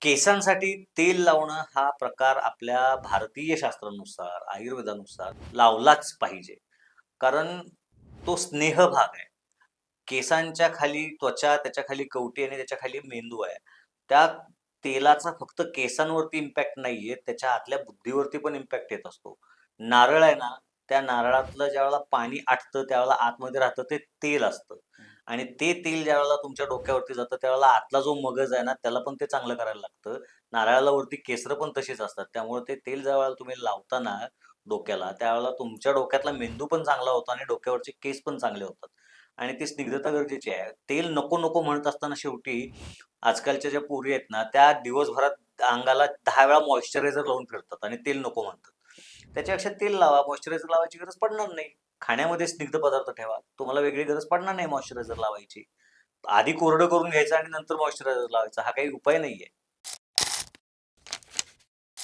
केसांसाठी तेल लावणं हा प्रकार आपल्या भारतीय शास्त्रानुसार, आयुर्वेदानुसार लावलाच पाहिजे. कारण तो स्नेहभाग आहे. केसांच्या खाली त्वचा, त्याच्या खाली कवटी आणि त्याच्या खाली मेंदू आहे. त्या तेलाचा फक्त केसांवरती इम्पॅक्ट नाहीये, त्याच्या आतल्या बुद्धीवरती पण इम्पॅक्ट येत असतो. नारळ आहे ना, त्या नारळातलं ज्यावेळेला पाणी आटतं, त्यावेळेला आतमध्ये राहतं ते तेल असतं आणि ते तेल ज्यावेळेला तुमच्या डोक्यावरती जातं, त्यावेळेला आतला जो मगज आहे ना, त्याला पण ते चांगलं करायला लागतं. नारळाला वरती केसरं पण तशीच असतात. त्यामुळे ते तेल ज्यावेळेला तुम्ही लावता ना डोक्याला, त्यावेळेला तुमच्या डोक्यातला मेंदू पण चांगला होतो आणि डोक्यावरचे केस पण चांगले होतात. आणि ती स्निग्धता गरजेची आहे. तेल नको, नको म्हणत असताना शेवटी आजकालच्या ज्या पोरी आहेत ना, त्या दिवसभरात अंगाला 10 वेळा मॉइश्चरायझर लावून फिरतात आणि तेल नको म्हणतात. त्याच्यापेक्षा तेल लावा, मॉइश्चरायझर लावायची गरज पडणार नाही. खाण्यामध्ये स्निग्ध पदार्थ ठेवा. तुम्हाला वेगळी गरज पडणार नाही मॉइश्चरायझर लावायची. आधी कोरडं करून घ्यायचं आणि नंतर मॉइश्चरायझर लावायचा हा काही उपाय नाहीये.